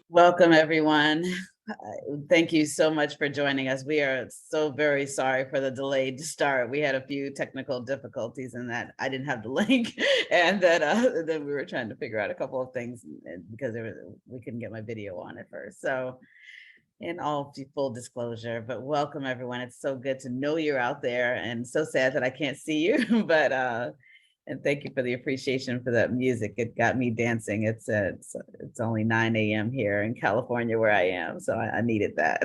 Welcome, everyone. Thank you so much for joining us. We are so very sorry for the delayed start. We had a few technical difficulties in that I didn't have the link, and that then we were trying to figure out a couple of things because we couldn't get my video on at first. So, in all full disclosure, but welcome, everyone. It's so good to know you're out there, and so sad that I can't see you, but and thank you for the appreciation for that music. It got me dancing. It's only 9 a.m. here in California where I am, so I needed that.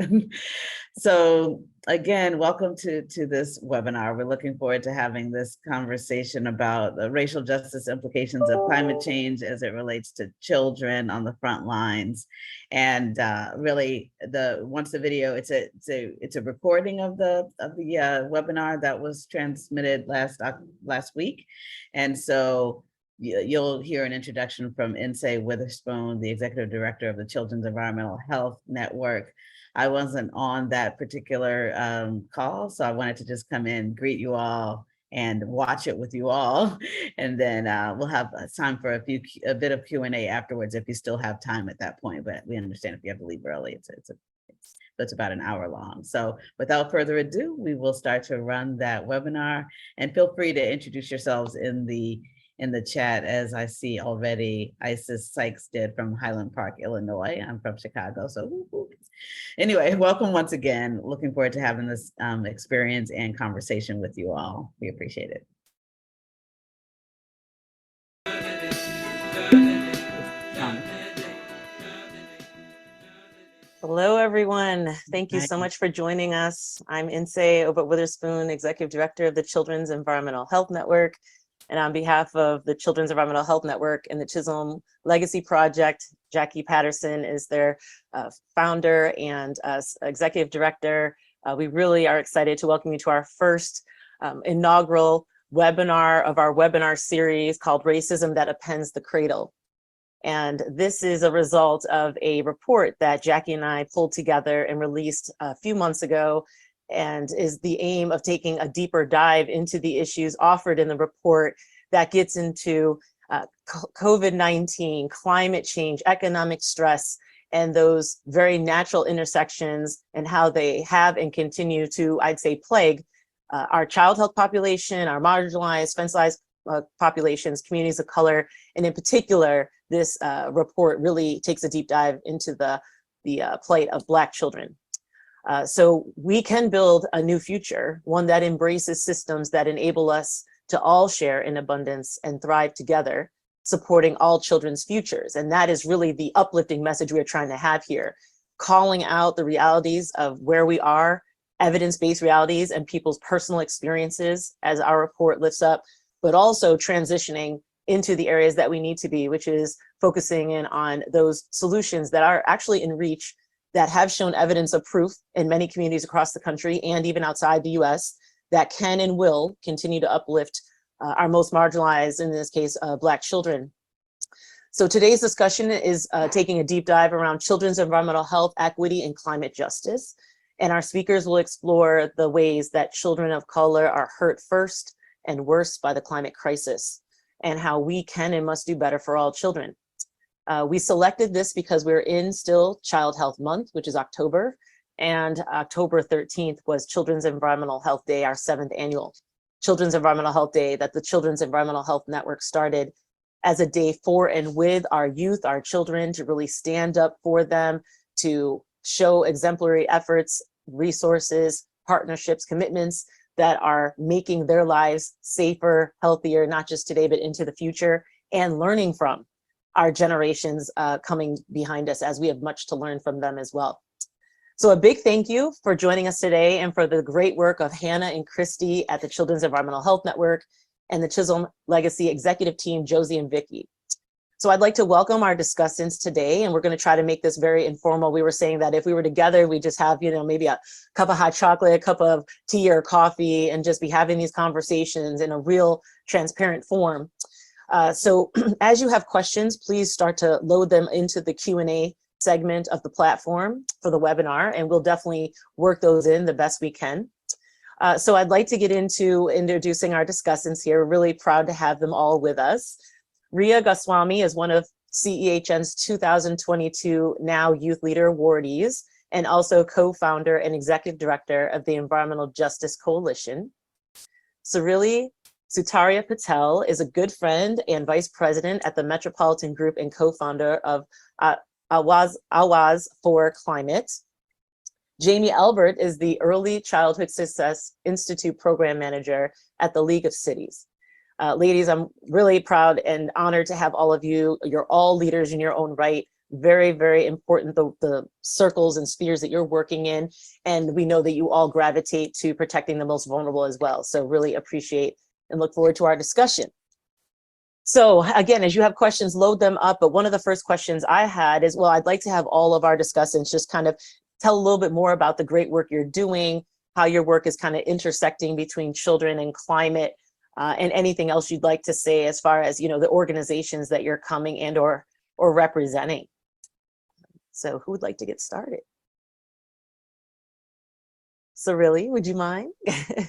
So again, welcome to this webinar. We're looking forward to having this conversation about the racial justice implications of climate change as it relates to children on the front lines. And really, once the video, it's a recording of the webinar that was transmitted last week. And so you'll hear an introduction from Nsedu Witherspoon, the executive director of the Children's Environmental Health Network. I wasn't on that particular call, so I wanted to just come in, greet you all, and watch it with you all. And then we'll have time for a bit of Q&A afterwards if you still have time at that point, but we understand if you have to leave early, it's about an hour long. So without further ado, we will start to run that webinar, and feel free to introduce yourselves in the chat, as I see already Isis Sykes did from Highland Park, Illinois. I'm from Chicago, so anyway, welcome once again. Looking forward to having this experience and conversation with you all. We appreciate it. Hello, everyone. Thank you so much for joining us. I'm Nsedu Obot Witherspoon, Executive Director of the Children's Environmental Health Network. And on behalf of the Children's Environmental Health Network and the Chisholm Legacy Project, Jackie Patterson is their founder and Executive Director. We really are excited to welcome you to our first inaugural webinar of our webinar series called Racism That Upends the Cradle. And this is a result of a report that Jackie and I pulled together and released a few months ago, and is the aim of taking a deeper dive into the issues offered in the report that gets into COVID-19, climate change, economic stress, and those very natural intersections, and how they have and continue to, I'd say, plague our child health population, our marginalized, fence-sized populations, communities of color, and in particular, this report really takes a deep dive into the plight of Black children. So we can build a new future, one that embraces systems that enable us to all share in abundance and thrive together, supporting all children's futures. And that is really the uplifting message we're trying to have here, calling out the realities of where we are, evidence-based realities and people's personal experiences as our report lifts up, but also transitioning into the areas that we need to be, which is focusing in on those solutions that are actually in reach, that have shown evidence of proof in many communities across the country and even outside the US, that can and will continue to uplift our most marginalized, in this case, Black children. So today's discussion is taking a deep dive around children's environmental health, equity, and climate justice. And our speakers will explore the ways that children of color are hurt first and worse by the climate crisis, and how we can and must do better for all children. We selected this because we're in still Child Health Month, which is October, and October 13th was Children's Environmental Health Day, our 7th annual Children's Environmental Health Day that the Children's Environmental Health Network started as a day for and with our youth, our children, to really stand up for them, to show exemplary efforts, resources, partnerships, commitments that are making their lives safer, healthier, not just today, but into the future, and learning from our generations coming behind us, as we have much to learn from them as well. So a big thank you for joining us today, and for the great work of Hannah and Christy at the Children's Environmental Health Network, and the Chisholm Legacy Executive Team, Josie and Vicky. So I'd like to welcome our discussants today, and we're going to try to make this very informal. We were saying that if we were together, we just have, maybe a cup of hot chocolate, a cup of tea or coffee, and just be having these conversations in a real transparent form. So as you have questions, please start to load them into the Q&A segment of the platform for the webinar, and we'll definitely work those in the best we can. So I'd like to get into introducing our discussants here. We're really proud to have them all with us. Ria Goswami is one of CEHN's 2022 Now Youth Leader Awardees, and also co-founder and executive director of the Environmental Justice Coalition. Surili Patel is a good friend and vice president at the Metropolitan Group and co-founder of Awaz for Climate. Jamie Albert is the Early Childhood Success Institute program manager at the League of Cities. Ladies, I'm really proud and honored to have all of you. You're all leaders in your own right. Very, very important, the circles and spheres that you're working in. And we know that you all gravitate to protecting the most vulnerable as well. So really appreciate and look forward to our discussion. So again, as you have questions, load them up. But one of the first questions I had is, well, I'd like to have all of our discussants just kind of tell a little bit more about the great work you're doing, how your work is kind of intersecting between children and climate, and anything else you'd like to say as far as, you know, the organizations that you're coming and or representing. So who would like to get started? Surili, would you mind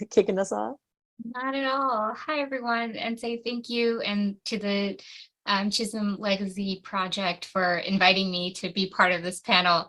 kicking us off? Not at all. Hi, everyone, and say thank you and to the Chisholm Legacy Project for inviting me to be part of this panel.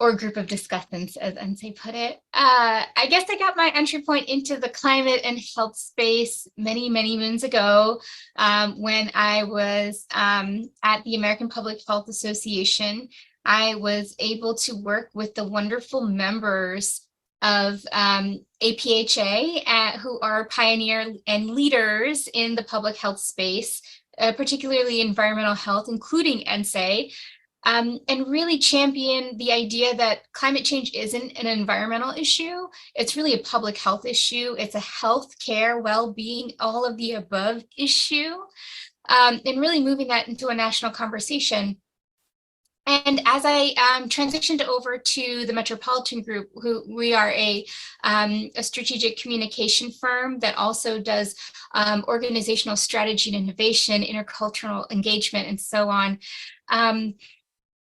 Or group of discussants, as Nse put it. I guess I got my entry point into the climate and health space many, many moons ago when I was at the American Public Health Association. I was able to work with the wonderful members of APHA who are pioneer and leaders in the public health space, particularly environmental health, including Nse. And really champion the idea that climate change isn't an environmental issue. It's really a public health issue. It's a health care, well-being, all of the above issue, and really moving that into a national conversation. And as I transitioned over to the Metropolitan Group, who we are a strategic communication firm that also does organizational strategy and innovation, intercultural engagement, and so on.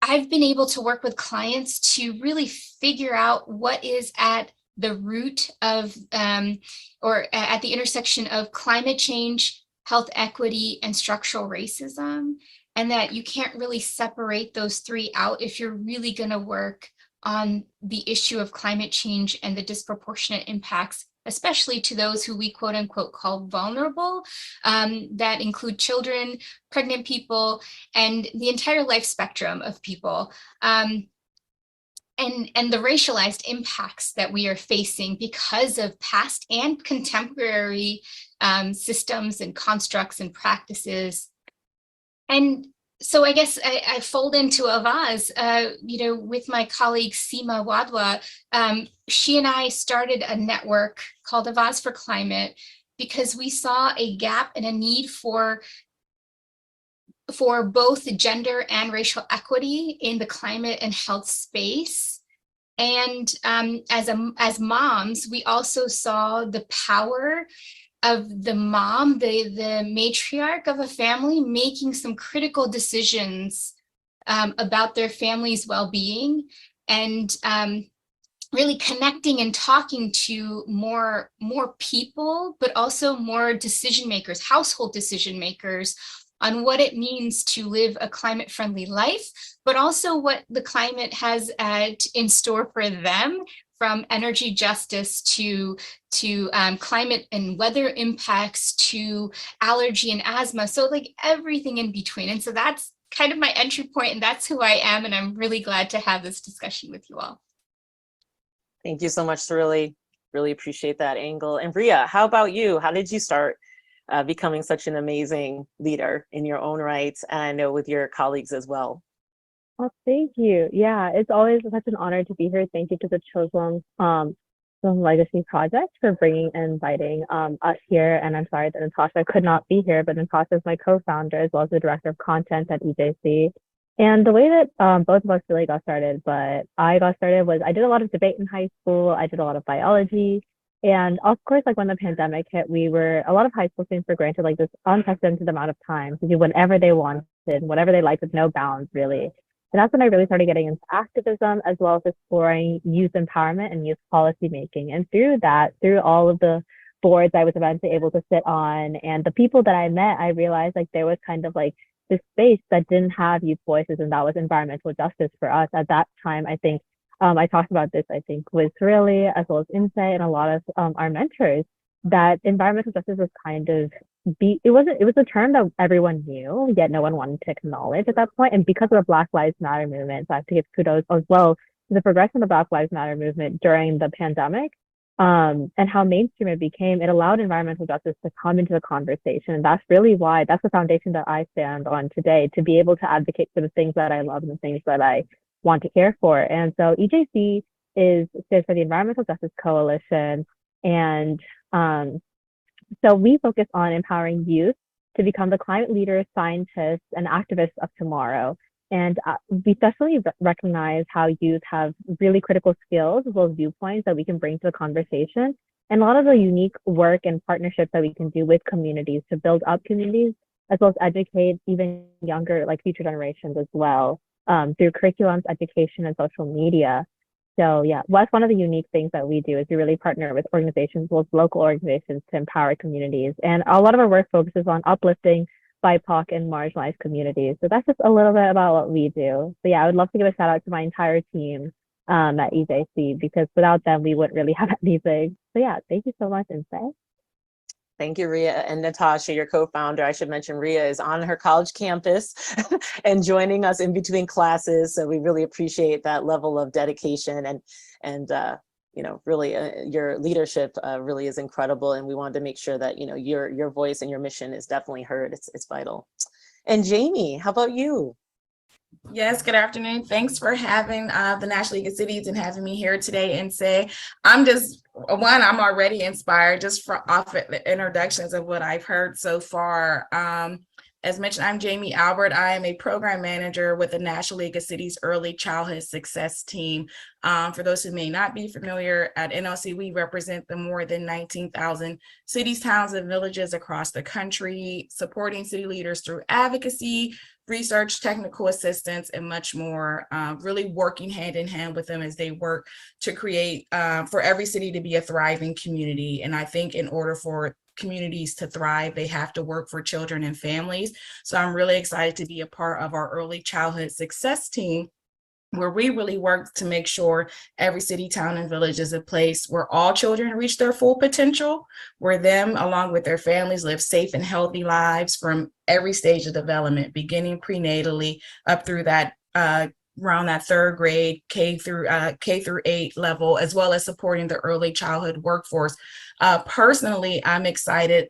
I've been able to work with clients to really figure out what is at the root of or at the intersection of climate change, health equity, and structural racism, and that you can't really separate those three out if you're really going to work on the issue of climate change and the disproportionate impacts, especially to those who we quote unquote call vulnerable, that include children, pregnant people, and the entire life spectrum of people. And the racialized impacts that we are facing because of past and contemporary systems and constructs and practices. And so I guess I fold into Avaz, you know, with my colleague Seema Wadwa. She and I started a network called Avaz for Climate because we saw a gap and a need for both gender and racial equity in the climate and health space. And as moms, we also saw the power of the mom, the matriarch of a family, making some critical decisions about their family's well-being, and really connecting and talking to more people, but also more decision makers, household decision makers, on what it means to live a climate-friendly life, but also what the climate has in store for them, from energy justice to climate and weather impacts to allergy and asthma. So like everything in between. And so that's kind of my entry point, and that's who I am. And I'm really glad to have this discussion with you all. Thank you so much, Surili. Really appreciate that angle. And Bria, how about you? How did you start becoming such an amazing leader in your own right? And I know with your colleagues as well. Well, thank you. Yeah, it's always such an honor to be here. Thank you to the Chisholm Legacy Project for bringing and inviting us here. And I'm sorry that Natasha could not be here, but Natasha is my co-founder as well as the director of content at EJC. And the way that both of us really got started, but I got started was I did a lot of debate in high school. I did a lot of biology. And of course, like when the pandemic hit, a lot of high school students for granted like this unprecedented amount of time to do whatever they wanted, whatever they liked with no bounds, really. And that's when I really started getting into activism as well as exploring youth empowerment and youth policy making. And through that, through all of the boards I was eventually able to sit on and the people that I met, I realized like there was kind of like this space that didn't have youth voices, and that was environmental justice for us. At that time, I think I talked about this, I think, with Surili as well as Insight and a lot of our mentors, that environmental justice was kind of it was a term that everyone knew, yet no one wanted to acknowledge at that point. And because of the Black Lives Matter movement, so I have to give kudos as well to the progression of the Black Lives Matter movement during the pandemic, and how mainstream it became, it allowed environmental justice to come into the conversation. And that's really why, that's the foundation that I stand on today, to be able to advocate for the things that I love and the things that I want to care for. And so EJC stands for the Environmental Justice Coalition. And so we focus on empowering youth to become the climate leaders, scientists, and activists of tomorrow. And we especially recognize how youth have really critical skills as well as viewpoints that we can bring to the conversation. And a lot of the unique work and partnerships that we can do with communities to build up communities, as well as educate even younger, like future generations as well, through curriculums, education, and social media. So yeah, that's one of the unique things that we do, is we really partner with organizations, both local organizations, to empower communities. And a lot of our work focuses on uplifting BIPOC and marginalized communities. So that's just a little bit about what we do. So yeah, I would love to give a shout out to my entire team at EJC, because without them, we wouldn't really have anything. So yeah, thank you so much, Insight. Thank you, Ria. And Natasha, your co-founder. I should mention Ria is on her college campus and joining us in between classes. So we really appreciate that level of dedication, and you know, really your leadership really is incredible. And we wanted to make sure that, you know, your voice and your mission is definitely heard. It's vital. And Jamie, how about you? Yes, good afternoon. Thanks for having the National League of Cities and having me here today. And say, I'm already inspired just off of the introductions of what I've heard so far. As mentioned, I'm Jamie Albert. I am a program manager with the National League of Cities Early Childhood Success Team. For those who may not be familiar, at NLC, we represent the more than 19,000 cities, towns, and villages across the country, supporting city leaders through advocacy, research, technical assistance, and much more, really working hand in hand with them as they work to create for every city to be a thriving community. And I think in order for communities to thrive, they have to work for children and families. So I'm really excited to be a part of our early childhood success team, where we really work to make sure every city, town, and village is a place where all children reach their full potential, where them, along with their families, live safe and healthy lives from every stage of development, beginning prenatally up through that around that third grade, K through 8 level, as well as supporting the early childhood workforce. Personally, I'm excited.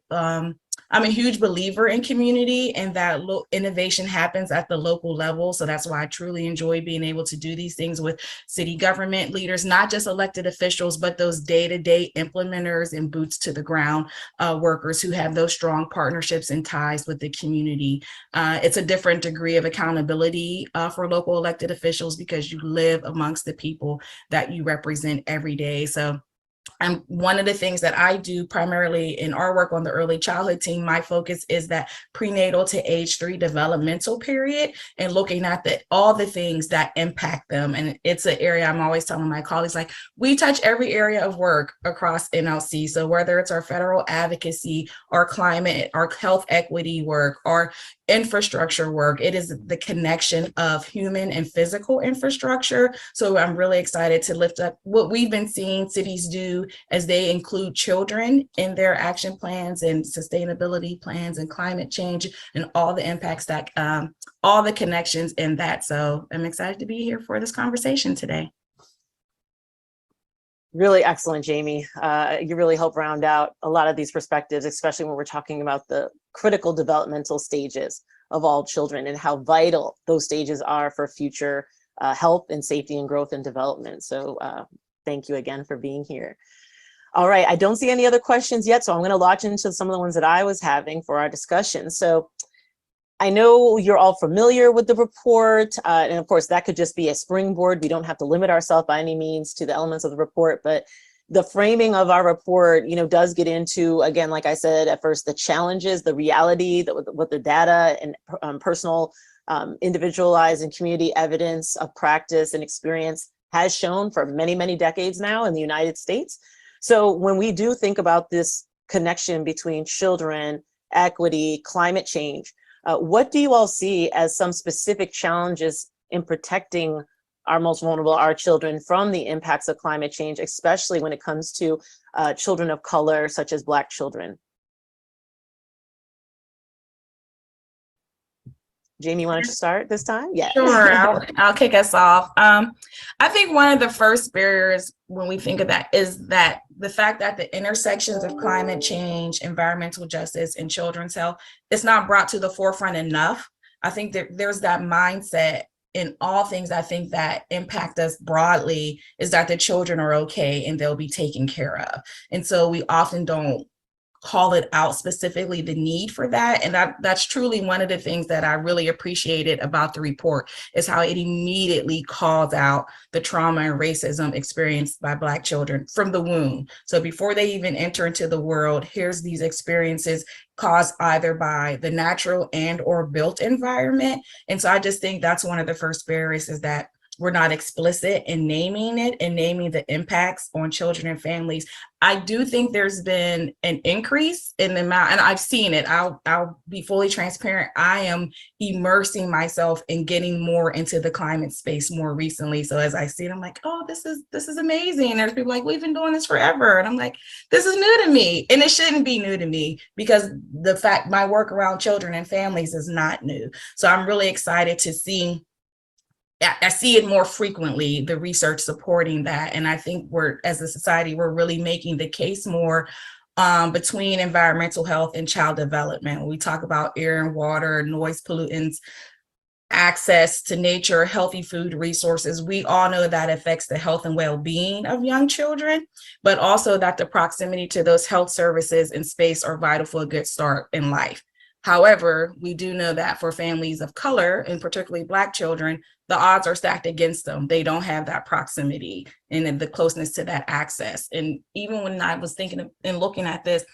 I'm a huge believer in community, and that innovation happens at the local level. So that's why I truly enjoy being able to do these things with city government leaders, not just elected officials, but those day-to-day implementers and boots to the ground workers who have those strong partnerships and ties with the community. It's a different degree of accountability for local elected officials, because you live amongst the people that you represent every day. So one of the things that I do primarily in our work on the early childhood team, my focus is that prenatal to age 3 developmental period, and looking at all the things that impact them. And it's an area I'm always telling my colleagues, like, we touch every area of work across NLC. So whether it's our federal advocacy, our climate, our health equity work, our infrastructure work, it is the connection of human and physical infrastructure. So I'm really excited to lift up what we've been seeing cities do as they include children in their action plans and sustainability plans and climate change and all the impacts that, all the connections in that. So I'm excited to be here for this conversation today. Really excellent, Jamie. You really help round out a lot of these perspectives, especially when we're talking about the critical developmental stages of all children and how vital those stages are for future health and safety and growth and development. So thank you again for being here. All right, I don't see any other questions yet, so I'm going to launch into some of the ones that I was having for our discussion. So I know you're all familiar with the report, and of course that could just be a springboard. We don't have to limit ourselves by any means to the elements of the report, but the framing of our report, you know, does get into, again, like I said at first, the challenges, the reality, what the data and personal, individualized and community evidence of practice and experience has shown for many, many decades now in the United States. So when we do think about this connection between children, equity, climate change, What do you all see as some specific challenges in protecting our most vulnerable, our children, from the impacts of climate change, especially when it comes to children of color, such as Black children? Jamie, why don't you start this time? Yeah. Sure, I'll kick us off. I think one of the first barriers when we think of that is that the fact that the intersections of climate change, environmental justice, and children's health is not brought to the forefront enough. I think that there's that mindset in all things I think that impact us broadly is that the children are okay and they'll be taken care of. And so we often don't call it out specifically, the need for that. And that's truly one of the things that I really appreciated about the report, is how it immediately calls out the trauma and racism experienced by Black children from the womb. So before they even enter into the world, here's these experiences caused either by the natural and or built environment. And so I just think that's one of the first barriers, is that we're not explicit in naming it and naming the impacts on children and families. I do think there's been an increase in the amount, and I've seen it. I'll be fully transparent. I am immersing myself in getting more into the climate space more recently. So as I see it, I'm like, oh, this is amazing. There's people like, we've been doing this forever. And I'm like, this is new to me. And it shouldn't be new to me, because the fact my work around children and families is not new. So I'm really excited to see. I see it more frequently, the research supporting that. And I think as a society, we're really making the case more between environmental health and child development. When we talk about air and water, noise pollutants, access to nature, healthy food resources, we all know that affects the health and well-being of young children, but also that the proximity to those health services and space are vital for a good start in life. However, we do know that for families of color, and particularly Black children, the odds are stacked against them. They don't have that proximity and the closeness to that access. And even when I was thinking and looking at this,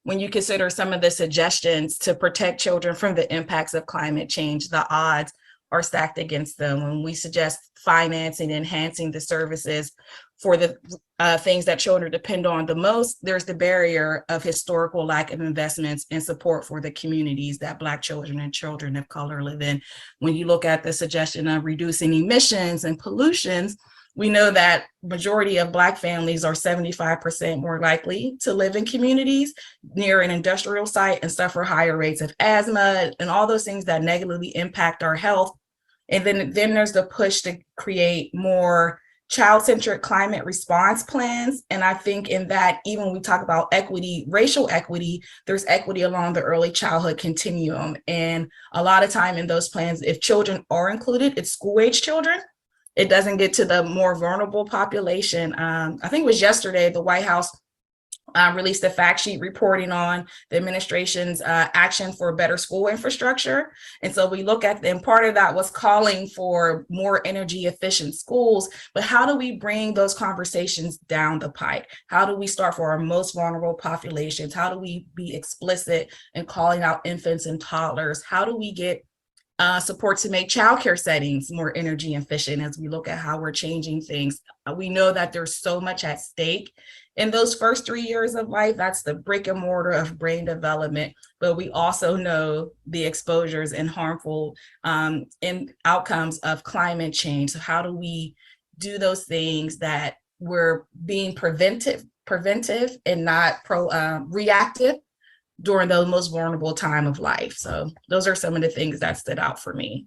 when you consider some of the suggestions to protect children from the impacts of climate change, the odds are stacked against them. When we suggest financing, enhancing the services for the things that children depend on the most, there's the barrier of historical lack of investments and support for the communities that Black children and children of color live in. When you look at the suggestion of reducing emissions and pollutions, we know that majority of Black families are 75% more likely to live in communities near an industrial site and suffer higher rates of asthma and all those things that negatively impact our health. And then there's the push to create more child-centric climate response plans. And I think in that, even when we talk about equity, racial equity, there's equity along the early childhood continuum. And a lot of time in those plans, if children are included, it's school-age children. It doesn't get to the more vulnerable population. I think it was yesterday, the White House released a fact sheet reporting on the administration's action for better school infrastructure. And so we look at, and part of that was calling for more energy efficient schools, but how do we bring those conversations down the pike? How do we start for our most vulnerable populations? How do we be explicit in calling out infants and toddlers? How do we get support to make childcare settings more energy efficient as we look at how we're changing things? We know that there's so much at stake in those first 3 years of life. That's the brick and mortar of brain development, but we also know the exposures and harmful outcomes of climate change. So how do we do those things that we're being preventive and not reactive during the most vulnerable time of life? So those are some of the things that stood out for me.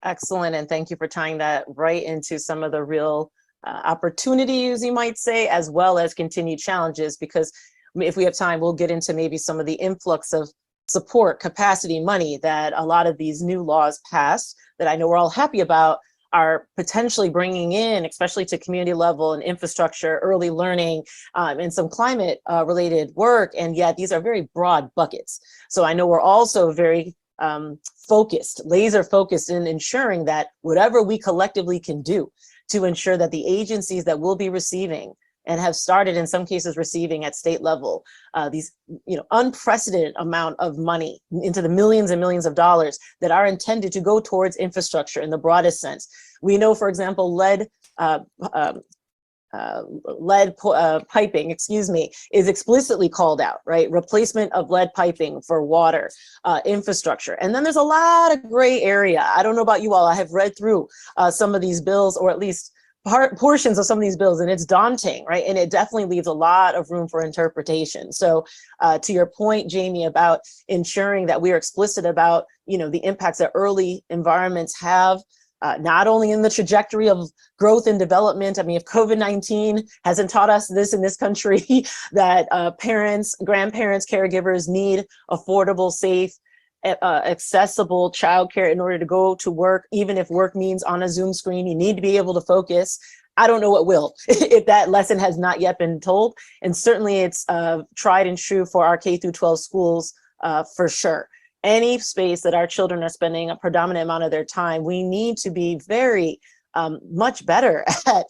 Excellent. And thank you for tying that right into some of the real opportunities, you might say, as well as continued challenges, because if we have time, we'll get into maybe some of the influx of support, capacity, money that a lot of these new laws passed that I know we're all happy about are potentially bringing in, especially to community level and infrastructure, early learning, and some climate related work. And yet these are very broad buckets. So I know we're also very laser focused in ensuring that whatever we collectively can do to ensure that the agencies that will be receiving and have started in some cases receiving at state level these unprecedented amount of money into the millions and millions of dollars that are intended to go towards infrastructure in the broadest sense. We know, for example, lead piping, is explicitly called out, right? Replacement of lead piping for water, infrastructure. And then there's a lot of gray area. I don't know about you all. I have read through some of these bills, or at least portions of some of these bills, and it's daunting, right? And it definitely leaves a lot of room for interpretation. So to your point, Jamie, about ensuring that we are explicit about, the impacts that early environments have, not only in the trajectory of growth and development. I mean, if COVID-19 hasn't taught us this in this country, that parents, grandparents, caregivers need affordable, safe, accessible childcare in order to go to work, even if work means on a Zoom screen, you need to be able to focus. I don't know what will, if that lesson has not yet been told. And certainly it's tried and true for our K through 12 schools for sure. Any space that our children are spending a predominant amount of their time, we need to be very much better at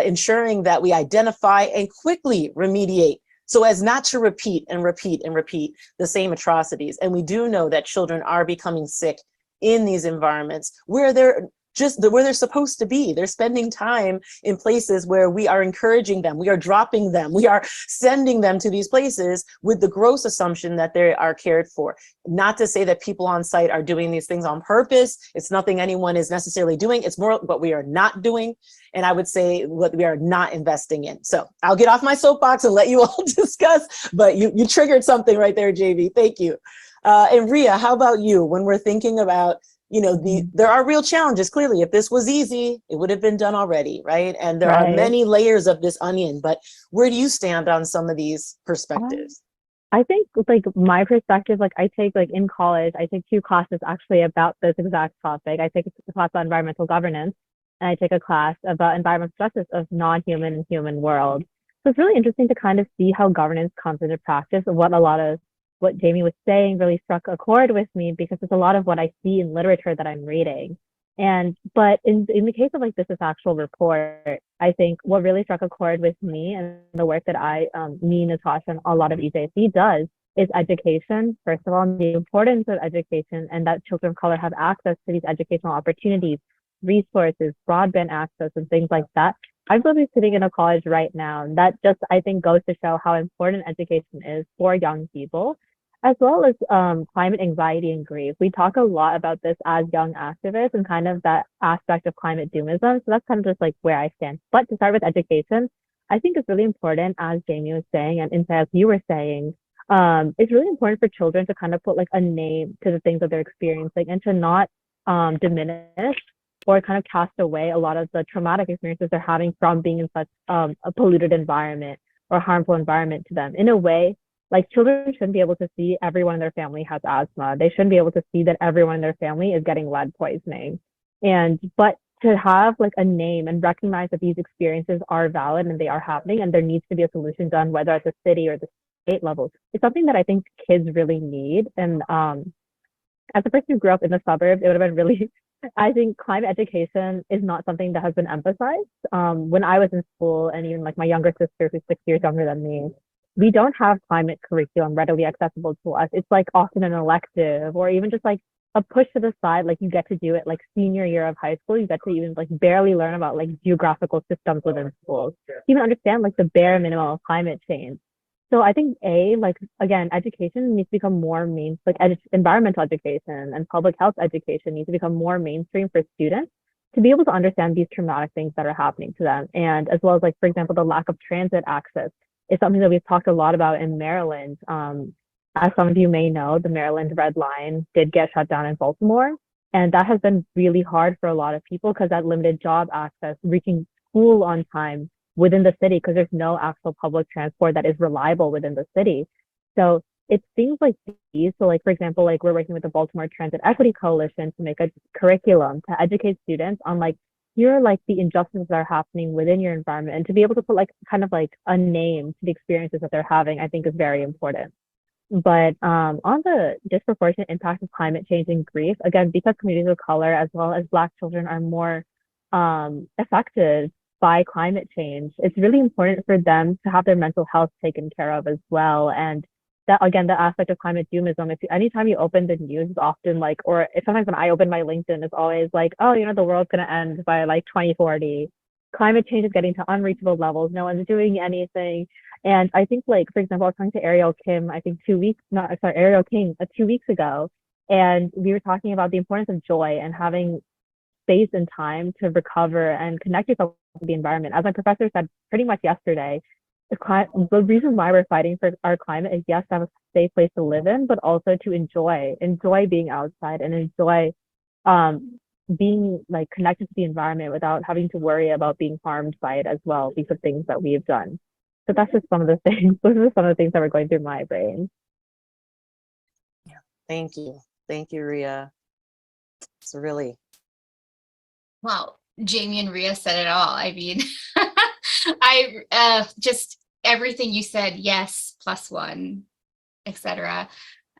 ensuring that we identify and quickly remediate, so as not to repeat and repeat and repeat the same atrocities. And we do know that children are becoming sick in these environments where they're supposed to be. They're spending time in places where we are encouraging them, we are dropping them, we are sending them to these places with the gross assumption that they are cared for. Not to say that people on site are doing these things on purpose. It's nothing anyone is necessarily doing. It's more what we are not doing. And I would say what we are not investing in. So I'll get off my soapbox and let you all discuss, but you triggered something right there, JV. Thank you. And Ria, how about you? When we're thinking about, there are real challenges. Clearly, if this was easy, it would have been done already, right? And there are many layers of this onion, but where do you stand on some of these perspectives? I think my perspective, I take in college, I take 2 classes actually about this exact topic. I take a class on environmental governance, and I take a class about environmental justice of non-human and human world. So it's really interesting to kind of see how governance comes into practice, and what Jamie was saying really struck a chord with me, because it's a lot of what I see in literature that I'm reading. But in the case of this actual report, I think what really struck a chord with me and the work that me, Natasha, and a lot of EJC does is education. First of all, the importance of education, and that children of color have access to these educational opportunities, resources, broadband access, and things like that. I'm going to be sitting in a college right now, and that just, I think, goes to show how important education is for young people, as well as climate anxiety and grief. We talk a lot about this as young activists and kind of that aspect of climate doomism. So that's kind of just where I stand. But to start with education, I think it's really important, as Jamie was saying, and as you were saying, it's really important for children to kind of put a name to the things that they're experiencing, and to not diminish or kind of cast away a lot of the traumatic experiences they're having from being in such a polluted environment or harmful environment to them. In a way, children shouldn't be able to see everyone in their family has asthma. They shouldn't be able to see that everyone in their family is getting lead poisoning. But to have a name and recognize that these experiences are valid and they are happening, and there needs to be a solution done, whether at the city or the state level, it's something that I think kids really need. And as a person who grew up in the suburbs, it would have been really, I think climate education is not something that has been emphasized. When I was in school, and even my younger sister, who's 6 years younger than me, we don't have climate curriculum readily accessible to us. It's often an elective, or even just a push to the side. You get to do it senior year of high school. You get to even barely learn about geographical systems within schools, even understand the bare minimum of climate change. So I think again, education needs to become more environmental education and public health education needs to become more mainstream for students to be able to understand these traumatic things that are happening to them. And as well as for example, the lack of transit access is something that we've talked a lot about in Maryland. As some of you may know, the Maryland Red Line did get shut down in Baltimore. And that has been really hard for a lot of people, because that limited job access, reaching school on time within the city, because there's no actual public transport that is reliable within the city. So it's things like these. So for example, we're working with the Baltimore Transit Equity Coalition to make a curriculum to educate students on here are the injustices that are happening within your environment, and to be able to put kind of a name to the experiences that they're having, I think is very important. But on the disproportionate impact of climate change and grief, again, because communities of color as well as Black children are more affected by climate change, it's really important for them to have their mental health taken care of as well. And that, again, the aspect of climate doomism, anytime you open the news, it's often sometimes when I open my LinkedIn, it's always oh, the world's going to end by 2040. climate change is getting to unreachable levels. No one's doing anything. And I think, like, for example, I was talking to Ariel Kim, I think 2 weeks, not sorry, Ariel King 2 weeks ago, and we were talking about the importance of joy and having space and time to recover and connect yourself with the environment. As my professor said pretty much yesterday, the reason why we're fighting for our climate is, yes, to have a safe place to live in, but also to enjoy being outside and enjoy being like connected to the environment without having to worry about being harmed by it as well because of things that we've done. So that's just some of the things. Those are some of the things that were going through my brain. Yeah, thank you, Ria. It's really Well, Jamie and Ria said it all. I mean, just everything you said, yes, +1, etc.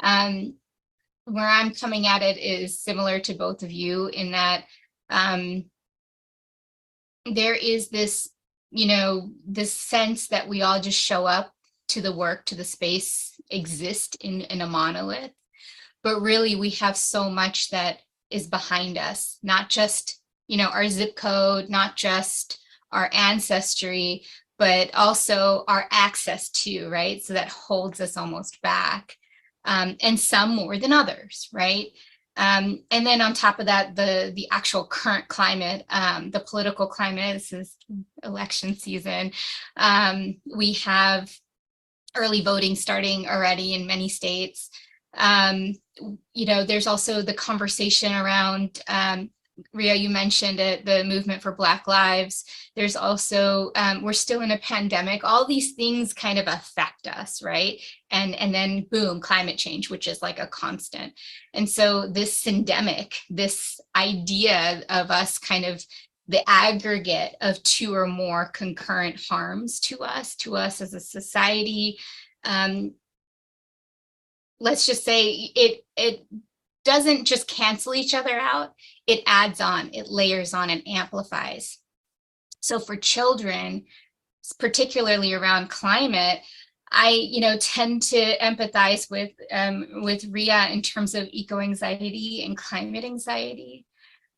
Where I'm coming at it is similar to both of you in that there is this, this sense that we all just show up to the work, to the space, exist in a monolith. But really, we have so much that is behind us, not just, our zip code, not just our ancestry, but also our access to, right? So that holds us almost back. And some more than others, right? And then on top of that, the actual current climate, the political climate, this is election season. We have early voting starting already in many states. There's also the conversation around, Ria, you mentioned it, the movement for Black Lives. There's also, we're still in a pandemic. All these things kind of affect us, right? And then boom, climate change, which is like a constant. And so this syndemic, this idea of us kind of the aggregate of 2 or more concurrent harms to us as a society, let's just say it doesn't just cancel each other out, it adds on, it layers on and amplifies. So for children, particularly around climate, I tend to empathize with Ria in terms of eco-anxiety and climate anxiety.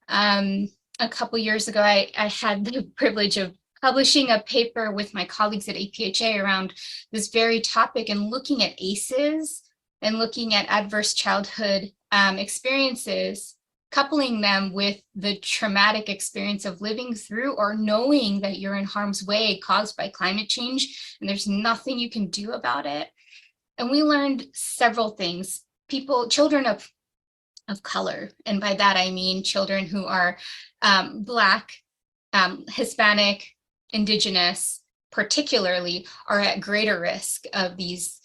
A couple years ago, I had the privilege of publishing a paper with my colleagues at APHA around this very topic and looking at ACEs and looking at adverse childhood experiences, coupling them with the traumatic experience of living through or knowing that you're in harm's way caused by climate change and there's nothing you can do about it. And we learned several things. Children of color, and by that I mean children who are Black, Hispanic, Indigenous, particularly, are at greater risk of these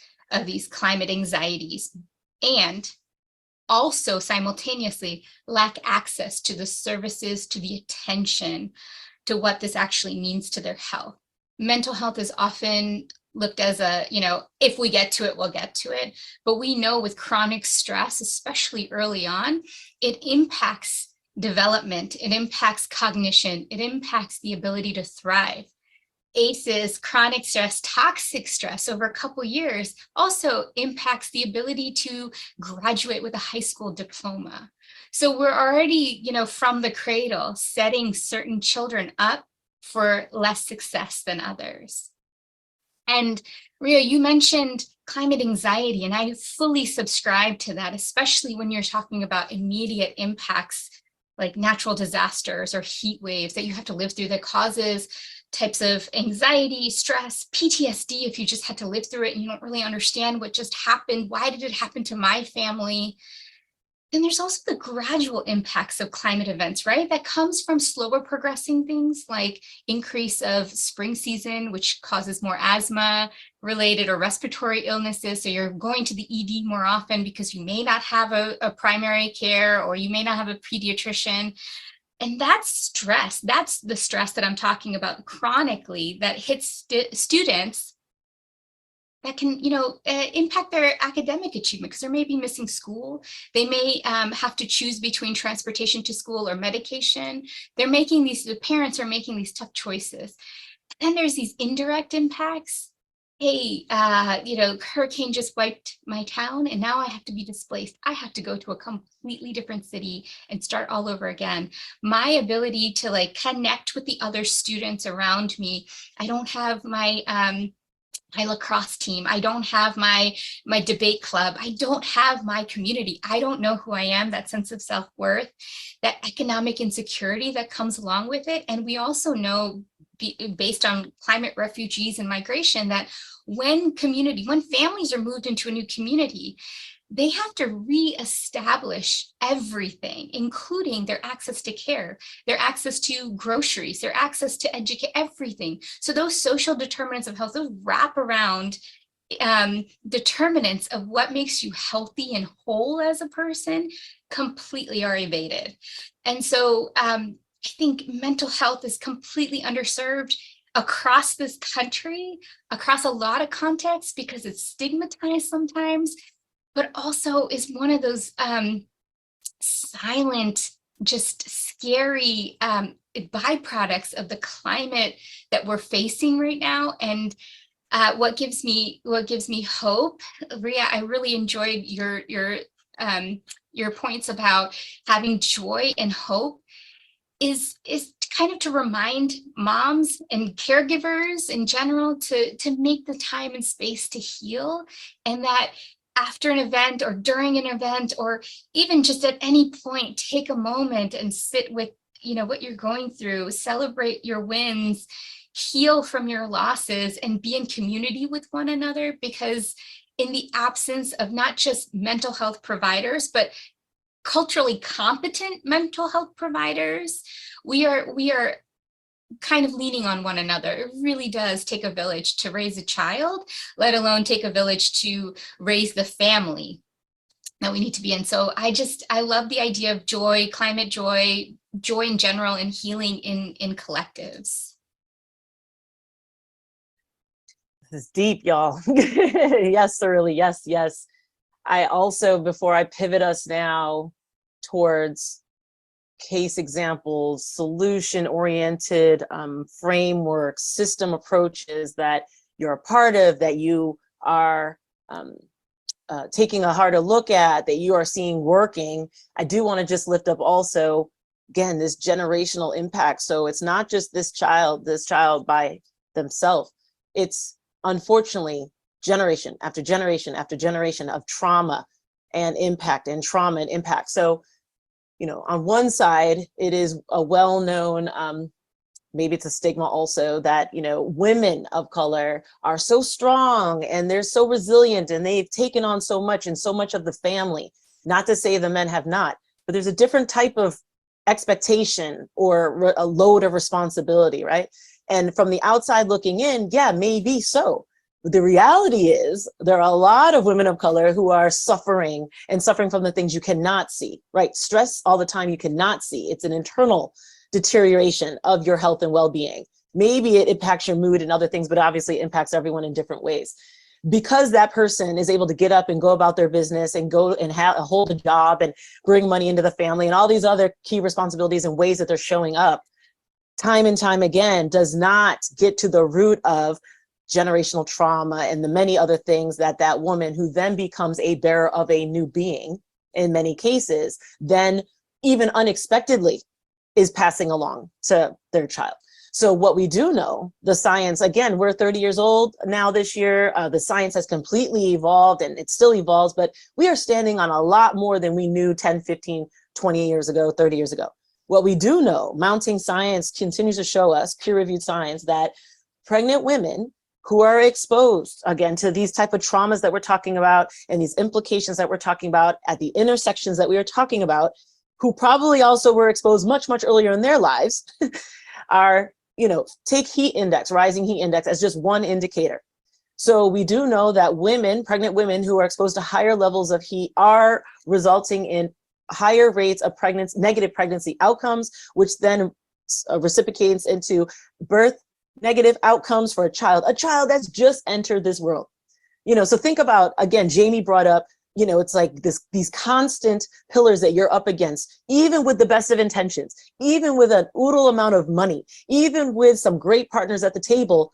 climate anxieties, and also simultaneously lack access to the services, to the attention, to what this actually means to their health. Mental health is often looked as a, if we get to it, we'll get to it. But we know with chronic stress, especially early on, it impacts development, it impacts cognition, it impacts the ability to thrive. ACEs, chronic stress, toxic stress over a couple years also impacts the ability to graduate with a high school diploma. So we're already, from the cradle, setting certain children up for less success than others. And Ria, you mentioned climate anxiety, and I fully subscribe to that, especially when you're talking about immediate impacts like natural disasters or heat waves that you have to live through that causes types of anxiety, stress, PTSD, if you just had to live through it and you don't really understand what just happened, why did it happen to my family? Then there's also the gradual impacts of climate events, right? That comes from slower progressing things like increase of spring season, which causes more asthma related or respiratory illnesses. So you're going to the ED more often because you may not have a primary care or you may not have a pediatrician. And that's stress. That's the stress that I'm talking about chronically that hits students that can, impact their academic achievement because they may be missing school. They may have to choose between transportation to school or medication. The parents are making these tough choices. And there's these indirect impacts hey, hurricane just wiped my town and now I have to be displaced. I have to go to a completely different city and start all over again. My ability to like connect with the other students around me. I don't have my lacrosse team. I don't have my debate club. I don't have my community. I don't know who I am, that sense of self-worth, that economic insecurity that comes along with it. And we also know, based on climate refugees and migration, that when families are moved into a new community, they have to reestablish everything, including their access to care, their access to groceries, their access to educate, everything. So those social determinants of health, those wraparound determinants of what makes you healthy and whole as a person completely are evaded. And so I think mental health is completely underserved across this country, across a lot of contexts, because it's stigmatized sometimes, but also is one of those silent, just scary byproducts of the climate that we're facing right now. And what gives me hope, Ria, I really enjoyed your points about having joy and hope, is kind of to remind moms and caregivers in general to make the time and space to heal, and that after an event or during an event, or even just at any point, take a moment and sit with, what you're going through, celebrate your wins, heal from your losses, and be in community with one another. Because in the absence of not just mental health providers, but culturally competent mental health providers, we are kind of leaning on one another. It really does take a village to raise a child, let alone take a village to raise the family that we need to be in. So I love the idea of joy, climate joy in general, and healing in collectives. This is deep, y'all. Yes, Surili, yes. I also, before I pivot us now towards case examples, solution-oriented frameworks, system approaches that you're a part of, that you are taking a harder look at, that you are seeing working, I do want to just lift up also, again, this generational impact. So it's not just this child by themselves. It's unfortunately generation after generation after generation of trauma and impact and trauma and impact. So, on one side, it is a well-known, maybe it's a stigma also, that, women of color are so strong and they're so resilient and they've taken on so much and so much of the family. Not to say the men have not, but there's a different type of expectation or a load of responsibility, right? And from the outside looking in, yeah, maybe so. But the reality is there are a lot of women of color who are suffering from the things you cannot see, right? Stress all the time you cannot see. It's an internal deterioration of your health and well-being. Maybe it impacts your mood and other things, but obviously it impacts everyone in different ways. Because that person is able to get up and go about their business and go and hold a job and bring money into the family and all these other key responsibilities and ways that they're showing up, time and time again, does not get to the root of generational trauma and the many other things that woman, who then becomes a bearer of a new being in many cases, then even unexpectedly is passing along to their child. So what we do know, the science, again, we're 30 years old now this year, the science has completely evolved and it still evolves, but we are standing on a lot more than we knew 10, 15, 20 years ago, 30 years ago. What we do know, mounting science continues to show us, peer-reviewed science, that pregnant women who are exposed, again, to these type of traumas that we're talking about and these implications that we're talking about at the intersections that we are talking about, who probably also were exposed much, much earlier in their lives, are, take heat index, rising heat index as just one indicator. So we do know that pregnant women who are exposed to higher levels of heat are resulting in higher rates of negative pregnancy outcomes, which then reciprocates into negative outcomes for a child that's just entered this world. So think about, again, Jamie brought up, it's like these constant pillars that you're up against, even with the best of intentions, even with an oodle amount of money, even with some great partners at the table.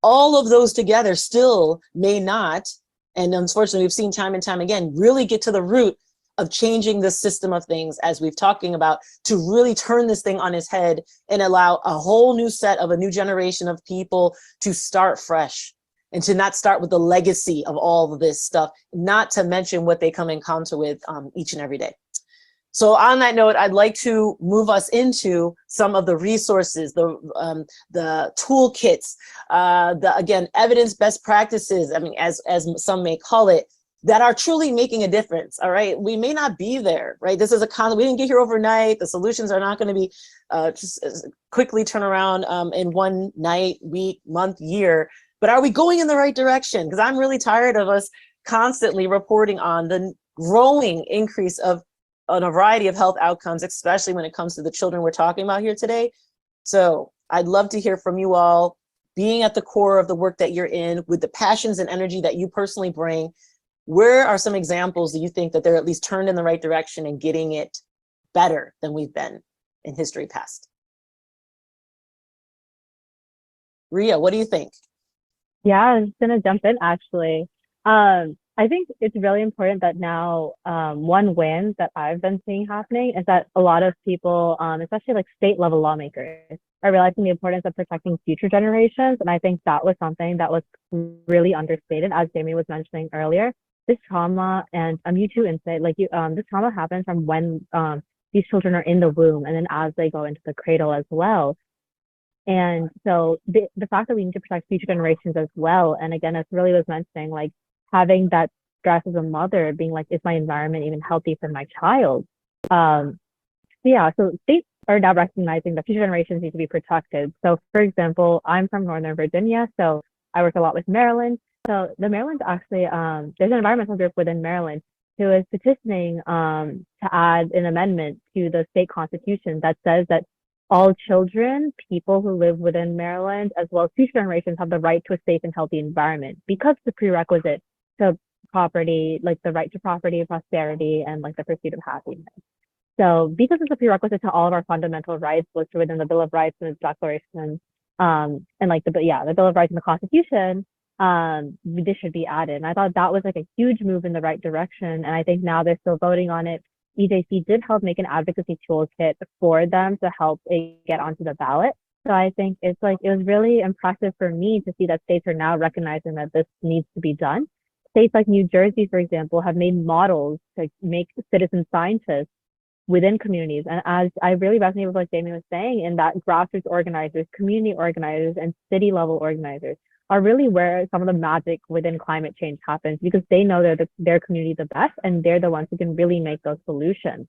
all of those together still may not, and unfortunately we've seen time and time again, really get to the root of changing the system of things, as we've talking about, to really turn this thing on its head and allow a whole new set of a new generation of people to start fresh and to not start with the legacy of all of this stuff, not to mention what they come in contact with each and every day. So on that note, I'd like to move us into some of the resources, the toolkits, again, evidence best practices, I mean, as some may call it, that are truly making a difference. All right, we may not be there, right? This is we didn't get here overnight. The solutions are not going to be just quickly turn around in one night, week, month, year. But are we going in the right direction? Because I'm really tired of us constantly reporting on the growing increase of a variety of health outcomes, especially when it comes to the children we're talking about here today. So I'd love to hear from you all, being at the core of the work that you're in, with the passions and energy that you personally bring. Where are some examples that you think that they're at least turned in the right direction and getting it better than we've been in history past? Ria, what do you think? Yeah, I was gonna jump in actually. I think it's really important that now one win that I've been seeing happening is that a lot of people, especially like state level lawmakers, are realizing the importance of protecting future generations. And I think that was something that was really understated, as Jamie was mentioning earlier. This trauma, and you too, Insight, like this trauma happens from when these children are in the womb and then as they go into the cradle as well. And so the fact that we need to protect future generations as well. And again, as Surili was mentioning, like having that stress as a mother, being like, is my environment even healthy for my child? Yeah, so states are now recognizing that future generations need to be protected. So for example, I'm from Northern Virginia, so I work a lot with Maryland. So the Maryland actually, there's an environmental group within Maryland who is petitioning to add an amendment to the state constitution that says that all children, people who live within Maryland, as well as future generations, have the right to a safe and healthy environment, because it's a prerequisite to property, like the right to property, prosperity, and like the pursuit of happiness. So because it's a prerequisite to all of our fundamental rights listed within the Bill of Rights and its Declaration, and like the Bill of Rights and the Constitution, this should be added. And I thought that was like a huge move in the right direction. And I think now they're still voting on it. EJC did help make an advocacy toolkit for them to help it get onto the ballot. So I think it was really impressive for me to see that states are now recognizing that this needs to be done. States like New Jersey, for example, have made models to make citizen scientists within communities. And as I really resonate with what Jamie was saying, in that grassroots organizers, community organizers, and city level organizers are really where some of the magic within climate change happens, because they know their community the best, and they're the ones who can really make those solutions.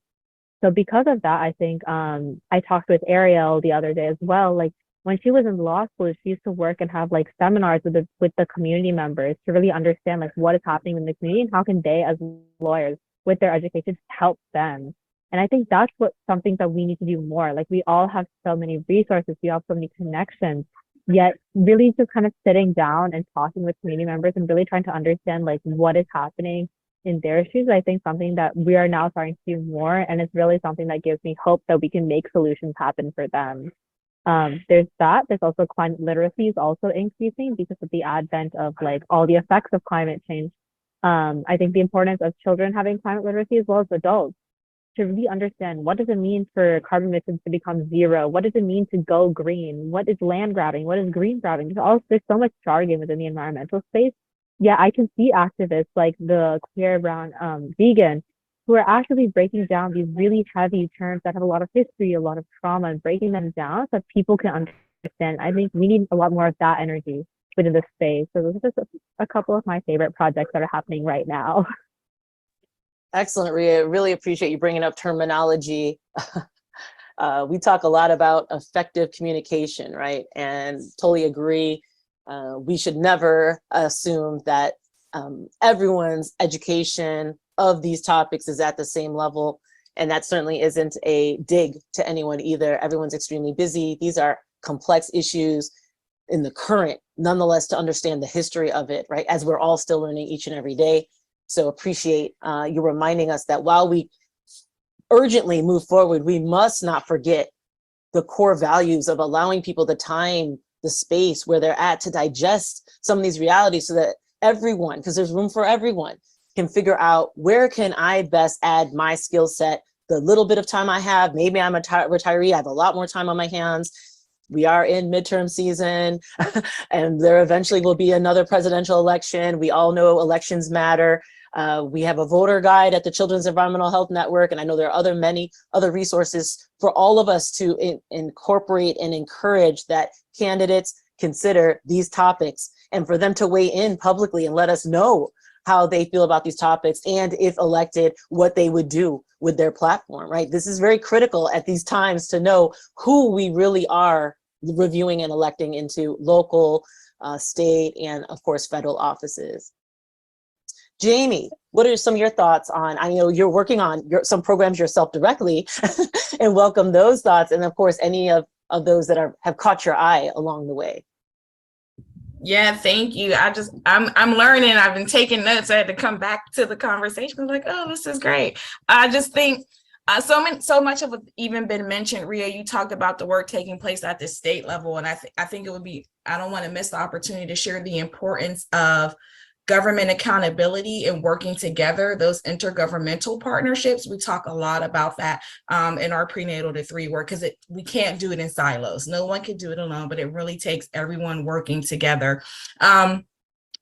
So because of that, I think I talked with Ariel the other day as well. Like when she was in law school, she used to work and have like seminars with the community members to really understand like what is happening in the community and how can they as lawyers with their education help them. And I think that's something that we need to do more. Like we all have so many resources, we have so many connections, yet really just kind of sitting down and talking with community members and really trying to understand like what is happening in their issues. I think something that we are now starting to do more, and it's really something that gives me hope that we can make solutions happen for them. There's also climate literacy is also increasing because of the advent of like all the effects of climate change. I think the importance of children having climate literacy as well as adults to really understand, what does it mean for carbon emissions to become zero? What does it mean to go green? What is land grabbing? What is green grabbing? There's so much jargon within the environmental space. Yeah, I can see activists like the queer, brown, vegan, who are actually breaking down these really heavy terms that have a lot of history, a lot of trauma, and breaking them down so that people can understand. I think we need a lot more of that energy within the space. So those are just a couple of my favorite projects that are happening right now. Excellent, Ria. Really appreciate you bringing up terminology. We talk a lot about effective communication, right? And totally agree. We should never assume that everyone's education of these topics is at the same level. And that certainly isn't a dig to anyone either. Everyone's extremely busy. These are complex issues in the current, nonetheless, to understand the history of it, right? As we're all still learning each and every day. So appreciate you reminding us that while we urgently move forward, we must not forget the core values of allowing people the time the space where they're at to digest some of these realities so that everyone, because there's room for everyone, can figure out where can I best add my skill set, the little bit of time I have. Maybe I'm a retiree, I have a lot more time on my hands. We are in midterm season and there eventually will be another presidential election. We all know elections matter. We have a voter guide at the Children's Environmental Health Network, and I know there are many other resources for all of us to incorporate and encourage that candidates consider these topics, and for them to weigh in publicly and let us know how they feel about these topics, and if elected, what they would do with their platform, right? This is very critical at these times to know who we really are reviewing and electing into local, state, and of course, federal offices. Jamie, what are some of your thoughts on, I know you're working on some programs yourself directly and welcome those thoughts. And of course, any of those that have caught your eye along the way. Yeah, thank you. I'm learning. I've been taking notes. I had to come back to the conversation. I'm like, oh, this is great. I just think so much of what's even been mentioned. Ria, you talked about the work taking place at the state level, and I think it would be, I don't want to miss the opportunity to share the importance of government accountability and working together, those intergovernmental partnerships. We talk a lot about that in our prenatal to 3 work, because we can't do it in silos. No one can do it alone, but it really takes everyone working together.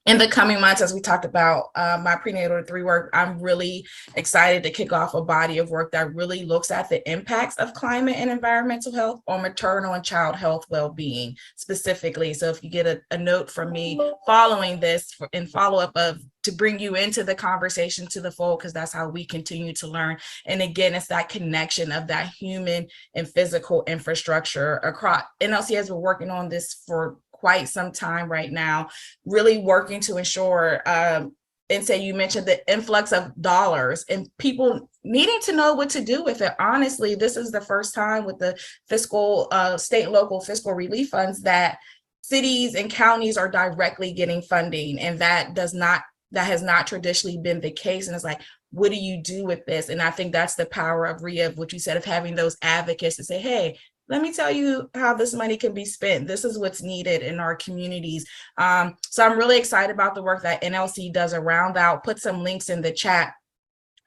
In the coming months, as we talked about my prenatal to 3 work, I'm really excited to kick off a body of work that really looks at the impacts of climate and environmental health on maternal and child health well-being specifically. So if you get a note from me following this in follow-up to bring you into the conversation to the fold, because that's how we continue to learn. And again, it's that connection of that human and physical infrastructure across. NLC has been working on this for quite some time right now, really working to ensure, and say you mentioned the influx of dollars and people needing to know what to do with it. Honestly, this is the first time with the fiscal, state and local fiscal relief funds that cities and counties are directly getting funding, and that has not traditionally been the case. And it's like, what do you do with this? And I think that's the power of RIA, of what you said, of having those advocates to say, hey, let me tell you how this money can be spent. This is what's needed in our communities. So I'm really excited about the work that NLC does around that. I'll put some links in the chat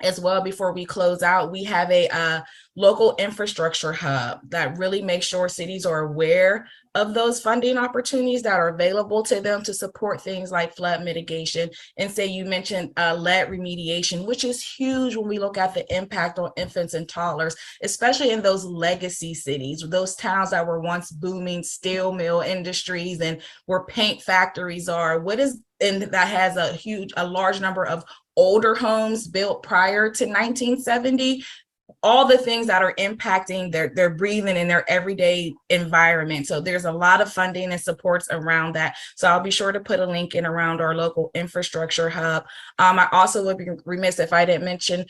as well before we close out. We have a local infrastructure hub that really makes sure cities are aware of those funding opportunities that are available to them to support things like flood mitigation. And say you mentioned lead remediation, which is huge when we look at the impact on infants and toddlers, especially in those legacy cities, those towns that were once booming steel mill industries and where paint factories are. And that has a large number of older homes built prior to 1970, all the things that are impacting their breathing in their everyday environment. So there's a lot of funding and supports around that. So I'll be sure to put a link in around our local infrastructure hub. I also would be remiss if I didn't mention,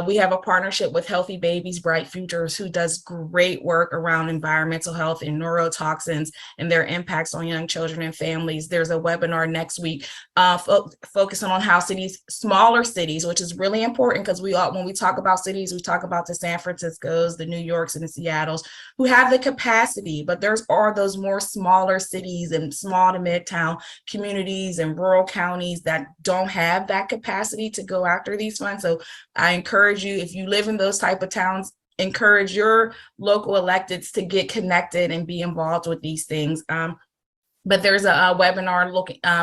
we have a partnership with Healthy Babies, Bright Futures, who does great work around environmental health and neurotoxins and their impacts on young children and families. There's a webinar next week focusing on how smaller cities, which is really important, because when we talk about cities, we talk about the San Franciscos, the New Yorks, and the Seattles, who have the capacity, but are those more smaller cities and small to midtown communities and rural counties that don't have that capacity to go after these funds. So I encourage you, if you live in those type of towns, encourage your local electeds to get connected and be involved with these things. But there's a webinar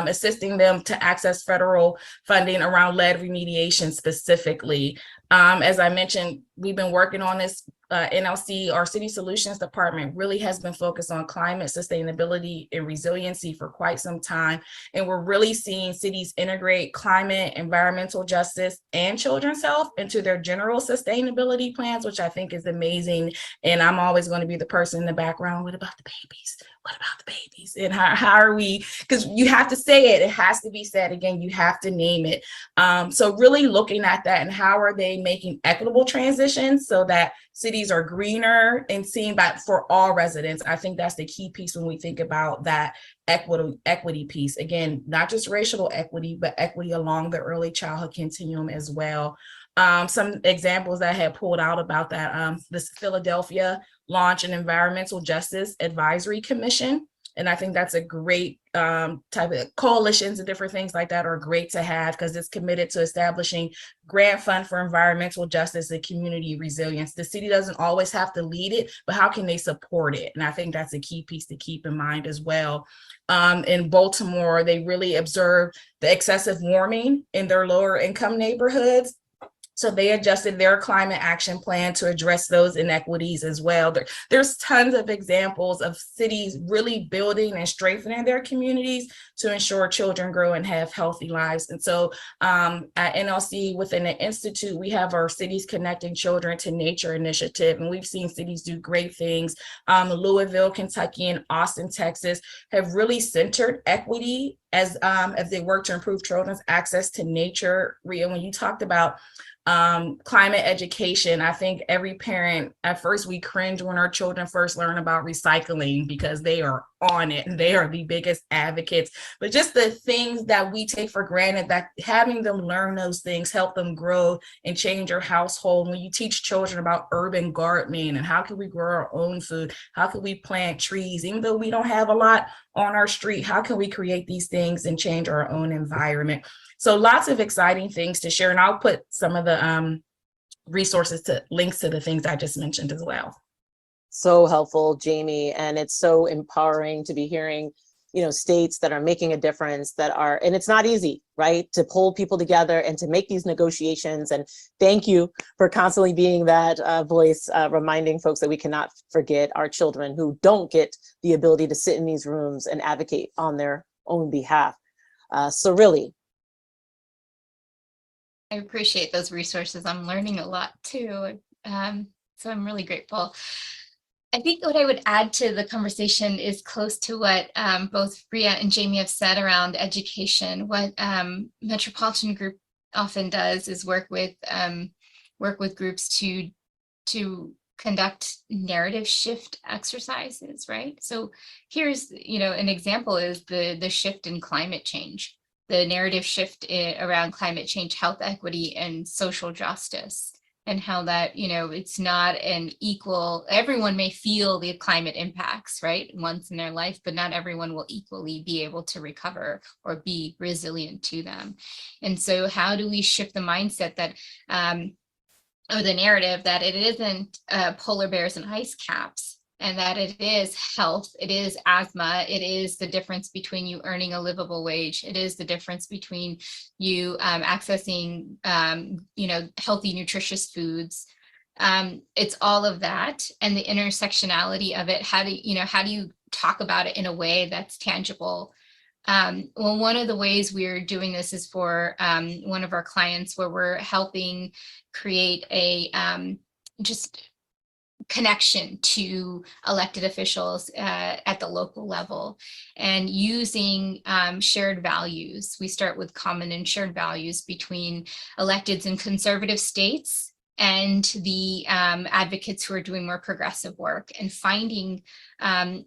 assisting them to access federal funding around lead remediation specifically. As I mentioned, we've been working on this. NLC, our City Solutions Department, really has been focused on climate sustainability and resiliency for quite some time. And we're really seeing cities integrate climate, environmental justice, and children's health into their general sustainability plans, which I think is amazing. And I'm always going to be the person in the background, what about the babies? What about the babies? And how are we, because you have to say it, it has to be said again, you have to name it. So really looking at that and how are they making equitable transitions so that cities are greener and seeing that for all residents. I think that's the key piece when we think about that equity piece. Again, not just racial equity, but equity along the early childhood continuum as well. Some examples that I had pulled out about that, this Philadelphia launched an Environmental Justice Advisory Commission, And I think that's a great type of coalitions and different things like that are great to have, because it's committed to establishing grant fund for environmental justice and community resilience. The city doesn't always have to lead it, but how can they support it? And I think that's a key piece to keep in mind as well. In Baltimore, they really observed the excessive warming in their lower income neighborhoods. So they adjusted their climate action plan to address those inequities as well. There's tons of examples of cities really building and strengthening their communities to ensure children grow and have healthy lives. And so at NLC, within the Institute, we have our Cities Connecting Children to Nature initiative, and we've seen cities do great things. Louisville, Kentucky, and Austin, Texas have really centered equity as they work to improve children's access to nature. Ria, when you talked about climate education, I think every parent, at first we cringe when our children first learn about recycling because they are on it and they are the biggest advocates, but just the things that we take for granted, that having them learn those things help them grow and change your household. When you teach children about urban gardening and how can we grow our own food, how can we plant trees, even though we don't have a lot on our street, how can we create these things and change our own environment? So lots of exciting things to share, and I'll put some of the resources to links to the things I just mentioned as well. So helpful, Jamie, and it's so empowering to be hearing, states that are making a difference, and it's not easy, right, to pull people together and to make these negotiations. And thank you for constantly being that voice, reminding folks that we cannot forget our children who don't get the ability to sit in these rooms and advocate on their own behalf. Surili. I appreciate those resources. I'm learning a lot too. So I'm really grateful. I think what I would add to the conversation is close to what both Ria and Jamie have said around education. What Metropolitan Group often does is work with groups to conduct narrative shift exercises, right? So here's, an example is the shift in climate change, the narrative shift around climate change, health equity, and social justice. And how that, it's not an equal, everyone may feel the climate impacts, right, once in their life, but not everyone will equally be able to recover or be resilient to them. And so how do we shift the mindset that, or the narrative that it isn't polar bears and ice caps, and that it is health, it is asthma, it is the difference between you earning a livable wage, it is the difference between you accessing, healthy, nutritious foods. It's all of that, and the intersectionality of it. How do you talk about it in a way that's tangible? Well, one of the ways we're doing this is for one of our clients, where we're helping create a just connection to elected officials at the local level, and using shared values. We start with common and shared values between electeds in conservative states and the advocates who are doing more progressive work, and finding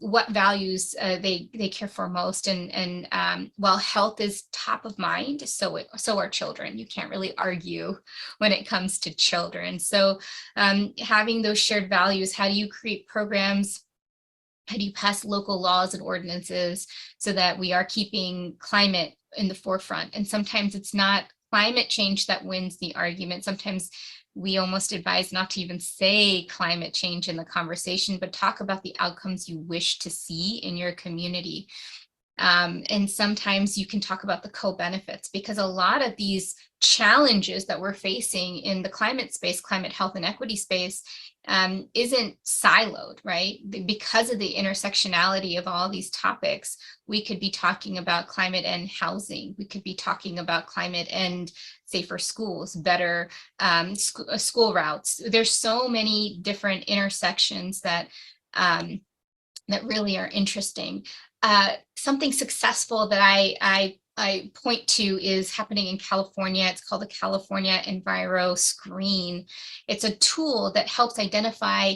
what values they care for most. And while health is top of mind, so are children. You can't really argue when it comes to children. So having those shared values, how do you create programs? How do you pass local laws and ordinances so that we are keeping climate in the forefront? And sometimes it's not climate change that wins the argument. Sometimes we almost advise not to even say climate change in the conversation, but talk about the outcomes you wish to see in your community. And sometimes you can talk about the co-benefits, because a lot of these challenges that we're facing in the climate space, climate health and equity space, isn't siloed, right? Because of the intersectionality of all these topics, we could be talking about climate and housing. We could be talking about climate and safer schools, better school routes. There's so many different intersections that that really are interesting. Something successful that I point to is happening in California. It's called the California Enviro Screen. It's a tool that helps identify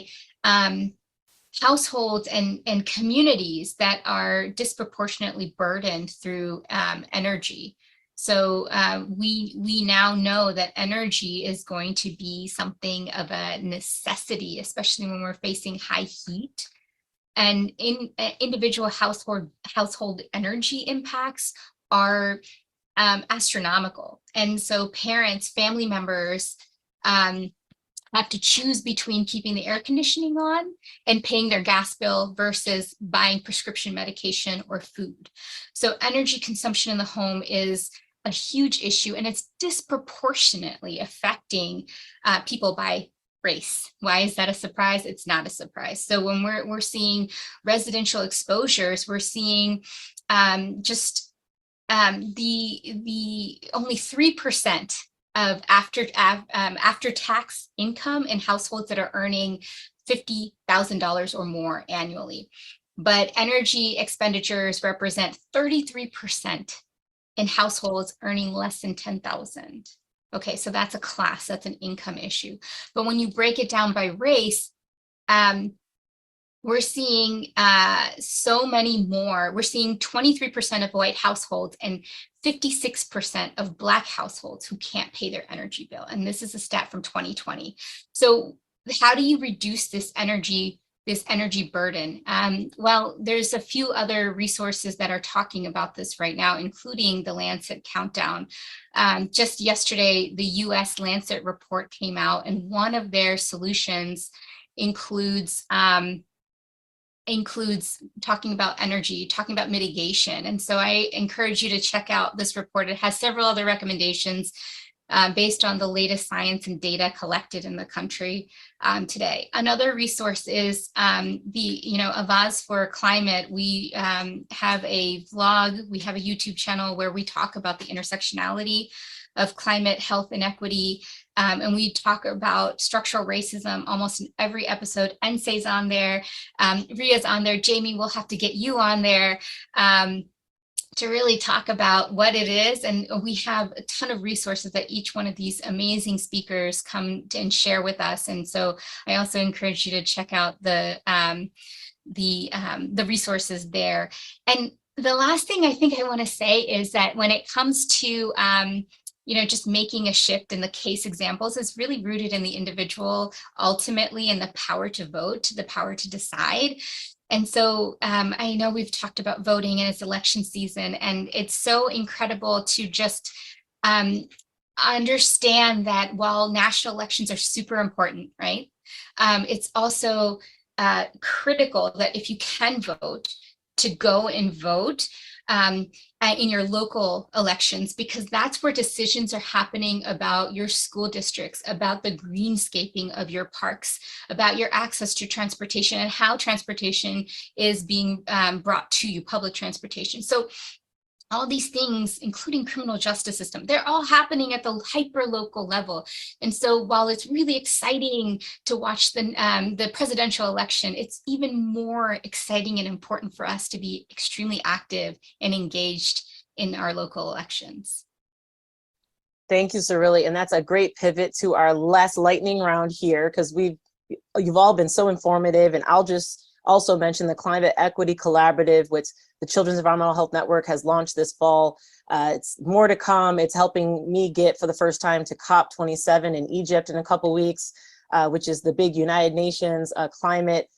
households and communities that are disproportionately burdened through energy. So we now know that energy is going to be something of a necessity, especially when we're facing high heat. And individual household energy impacts are astronomical. And so parents, family members have to choose between keeping the air conditioning on and paying their gas bill versus buying prescription medication or food. So energy consumption in the home is a huge issue, and it's disproportionately affecting people by race. Why is that a surprise? It's not a surprise. So when we're seeing residential exposures, we're seeing the only 3% of after tax income in households that are earning $50,000 or more annually. But energy expenditures represent 33% in households earning less than 10,000. Okay, so that's that's an income issue. But when you break it down by race, we're seeing so many more. We're seeing 23% of white households and 56% of Black households who can't pay their energy bill. And this is a stat from 2020. So how do you reduce this energy burden? Well, there's a few other resources that are talking about this right now, including the Lancet Countdown. Just yesterday, the US Lancet report came out, and one of their solutions includes talking about energy, talking about mitigation. And so I encourage you to check out this report. It has several other recommendations based on the latest science and data collected in the country today. Another resource is A Vase for Climate. We have a vlog, we have a YouTube channel where we talk about the intersectionality of climate, health, and equity. And we talk about structural racism almost in every episode. Nse's on there, Ria's on there, Jamie, we'll have to get you on there to really talk about what it is. And we have a ton of resources that each one of these amazing speakers come and share with us. And so I also encourage you to check out the resources there. And the last thing I think I want to say is that when it comes to just making a shift in the case examples is really rooted in the individual, ultimately, in the power to vote, the power to decide. And so I know we've talked about voting and it's election season, and it's so incredible to just understand that while national elections are super important, right? It's also critical that if you can vote, to go and vote in your local elections, because that's where decisions are happening about your school districts, about the greenscaping of your parks, about your access to transportation and how transportation is being brought to you, public transportation. So all these things, including criminal justice system, they're all happening at the hyper local level. And so while it's really exciting to watch the presidential election, it's even more exciting and important for us to be extremely active and engaged in our local elections. Thank you, Surili. And that's a great pivot to our last lightning round here, because you've all been so informative. And I'll just also mention the Climate Equity Collaborative, which the Children's Environmental Health Network has launched this fall. It's more to come. It's helping me get for the first time to COP27 in Egypt in a couple weeks, which is the big United Nations climate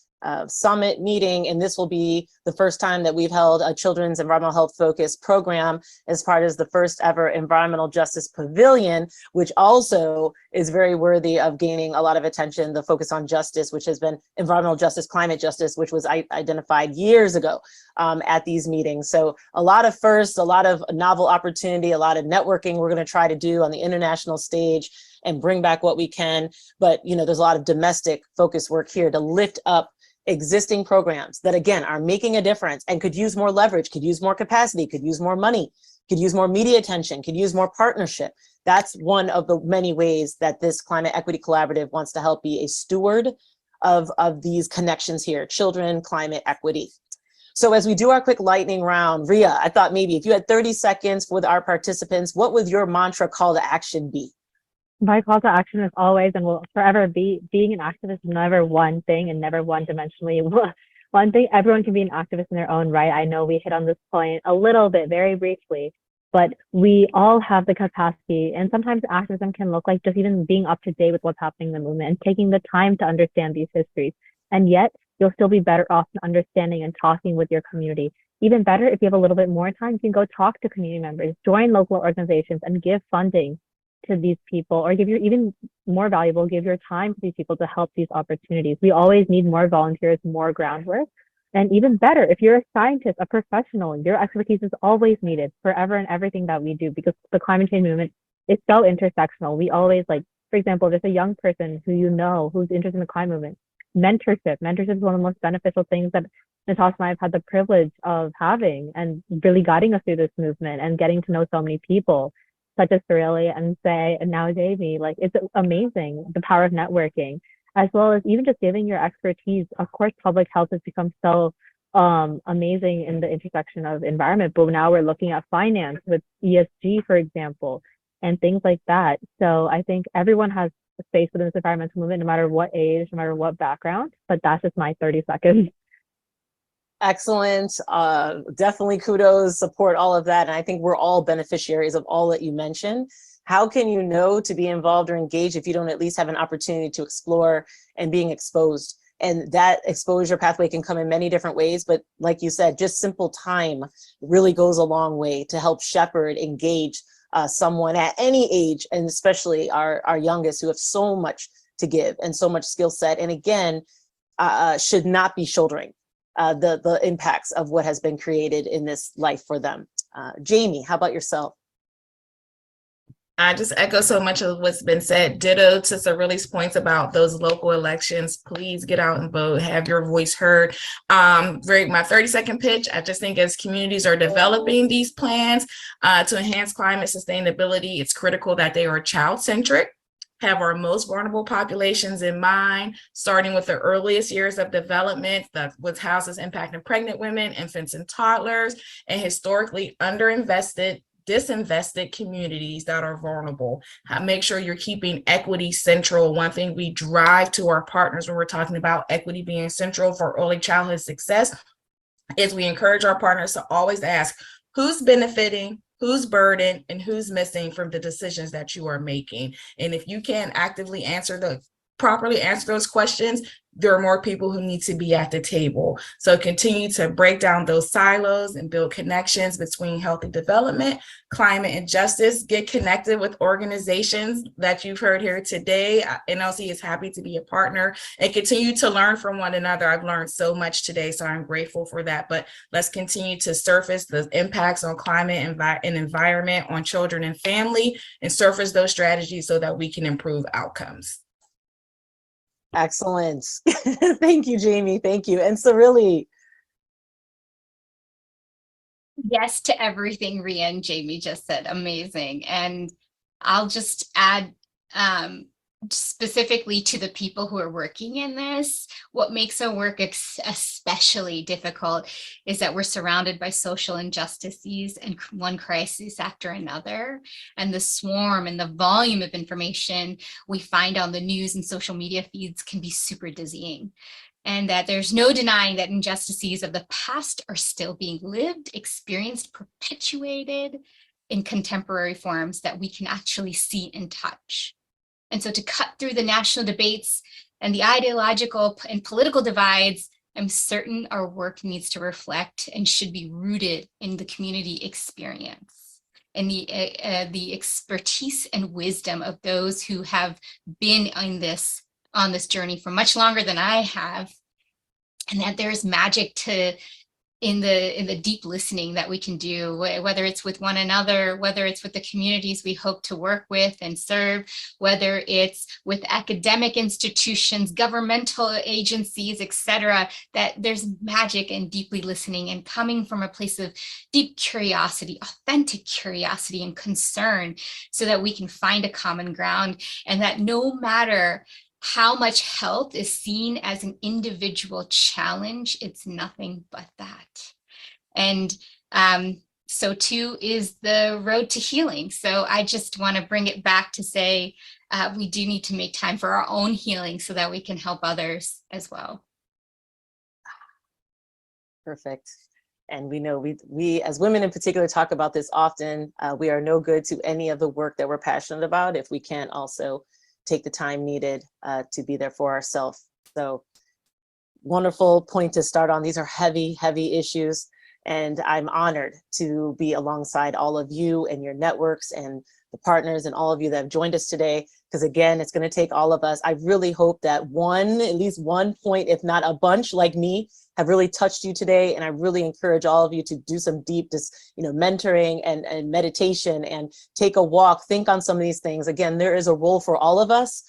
summit meeting. And this will be the first time that we've held a children's environmental health focused program as part of the first ever environmental justice pavilion, which also is very worthy of gaining a lot of attention. The focus on justice, which has been environmental justice, climate justice, which was identified years ago at these meetings. So a lot of firsts, a lot of novel opportunity, a lot of networking we're going to try to do on the international stage and bring back what we can. But there's a lot of domestic focus work here to lift up existing programs that, again, are making a difference and could use more leverage, could use more capacity, could use more money, could use more media attention, could use more partnership. That's one of the many ways that this Climate Equity Collaborative wants to help be a steward of these connections here, children, climate equity. So as we do our quick lightning round, Ria, I thought maybe if you had 30 seconds with our participants, what would your mantra call to action be? My call to action is always and will forever be, being an activist is never one thing and never one dimensionally one thing. Everyone can be an activist in their own right. I know we hit on this point a little bit, very briefly, but we all have the capacity. And sometimes activism can look like just even being up to date with what's happening in the movement and taking the time to understand these histories. And yet you'll still be better off in understanding and talking with your community. Even better, if you have a little bit more time, you can go talk to community members, join local organizations, and give funding to these people, or give your, even more valuable, give your time to these people to help these opportunities. We always need more volunteers, more groundwork. And even better, if you're a scientist, a professional, your expertise is always needed forever in everything that we do, because the climate change movement is so intersectional. We always, like, for example, there's a young person who you know who's interested in the climate movement. Mentorship is one of the most beneficial things that Natasha and I have had the privilege of having, and really guiding us through this movement and getting to know so many people, such as Surili and Say, and now Jamie. Like, it's amazing, the power of networking, as well as even just giving your expertise. Of course, public health has become so amazing in the intersection of environment, but now we're looking at finance with ESG, for example, and things like that. So I think everyone has a space within this environmental movement, no matter what age, no matter what background. But that's just my 30 seconds. Excellent. Definitely kudos, support all of that. And I think we're all beneficiaries of all that you mentioned. How can you know to be involved or engaged if you don't at least have an opportunity to explore and being exposed? And that exposure pathway can come in many different ways. But like you said, just simple time really goes a long way to help shepherd, engage someone at any age, and especially our youngest, who have so much to give and so much skill set. And again, should not be shouldering the impacts of what has been created in this life for them. Jamie, how about yourself? I just echo so much of what's been said. Ditto to Surili's points about those local elections. Please get out and vote, have your voice heard. My 30-second pitch, I just think as communities are developing these plans to enhance climate sustainability, it's critical that they are child-centric, have our most vulnerable populations in mind, starting with the earliest years of development, with houses impacting pregnant women, infants and toddlers, and historically underinvested, disinvested communities that are vulnerable. Make sure you're keeping equity central. One thing we drive to our partners when we're talking about equity being central for early childhood success is we encourage our partners to always ask who's benefiting, who's burdened, and who's missing from the decisions that you are making. And if you can't actively properly answer those questions, there are more people who need to be at the table. So continue to break down those silos and build connections between healthy development, climate, and justice. Get connected with organizations that you've heard here today. NLC is happy to be a partner, and continue to learn from one another. I've learned so much today, so I'm grateful for that. But let's continue to surface the impacts on climate and environment, on children and family, and surface those strategies so that we can improve outcomes. Excellent. Thank you, Jamie. Thank you. And Surili. Yes to everything Ria and Jamie just said. Amazing. And I'll just add specifically to the people who are working in this, what makes our work especially difficult is that we're surrounded by social injustices and one crisis after another. And the swarm and the volume of information we find on the news and social media feeds can be super dizzying. And that there's no denying that injustices of the past are still being lived, experienced, perpetuated in contemporary forms that we can actually see and touch. And so to cut through the national debates and the ideological and political divides, I'm certain our work needs to reflect and should be rooted in the community experience and the expertise and wisdom of those who have been on this journey for much longer than I have, and that there's magic in the deep listening that we can do, whether it's with one another, whether it's with the communities we hope to work with and serve, whether it's with academic institutions, governmental agencies, etc., that there's magic in deeply listening and coming from a place of deep curiosity, authentic curiosity and concern, so that we can find a common ground, and that no matter how much health is seen as an individual challenge, it's nothing but that. And so too is the road to healing. So I just want to bring it back to say, we do need to make time for our own healing so that we can help others as well. Perfect. And we know we as women in particular talk about this often. We are no good to any of the work that we're passionate about if we can't also take the time needed to be there for ourselves. So wonderful point to start on. These are heavy, heavy issues. And I'm honored to be alongside all of you and your networks and the partners and all of you that have joined us today. Because again, it's going to take all of us. I really hope that at least one point, if not a bunch like me, have really touched you today. And I really encourage all of you to do some deep, mentoring and meditation and take a walk, think on some of these things. Again, there is a role for all of us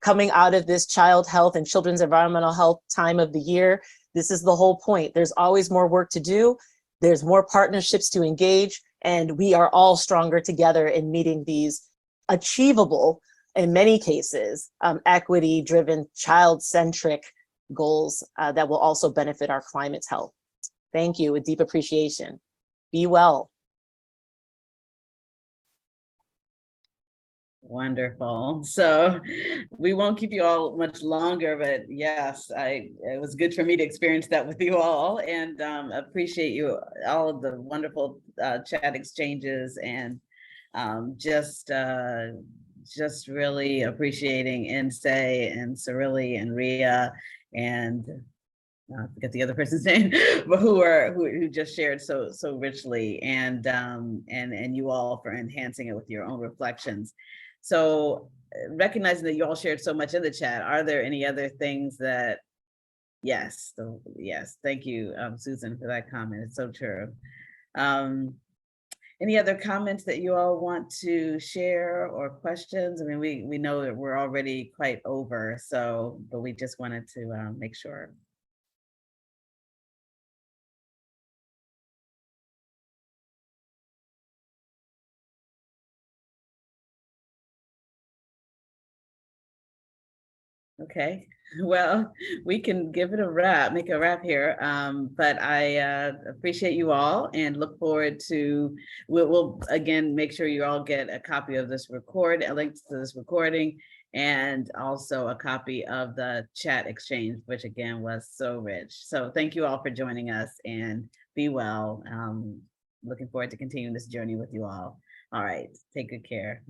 coming out of this child health and children's environmental health time of the year. This is the whole point. There's always more work to do. There's more partnerships to engage, and we are all stronger together in meeting these achievable, in many cases, equity-driven, child-centric goals that will also benefit our climate's health. Thank you, with deep appreciation. Be well. Wonderful. So we won't keep you all much longer, but yes, it was good for me to experience that with you all, and appreciate you all of the wonderful chat exchanges, and just really appreciating Nse and Surili and Ria and I forget the other person's name, but who just shared so richly, and you all for enhancing it with your own reflections. So recognizing that you all shared so much in the chat, are there any other things that, yes, thank you, Susan, for that comment. It's so true. Any other comments that you all want to share or questions? I mean, we know that we're already quite over, but we just wanted to make sure. Okay, well, we can give it a wrap, make a wrap here. But I appreciate you all and look forward to, we'll again, make sure you all get a copy of this a link to this recording, and also a copy of the chat exchange, which again was so rich. So thank you all for joining us, and be well. Looking forward to continuing this journey with you all. All right, take good care.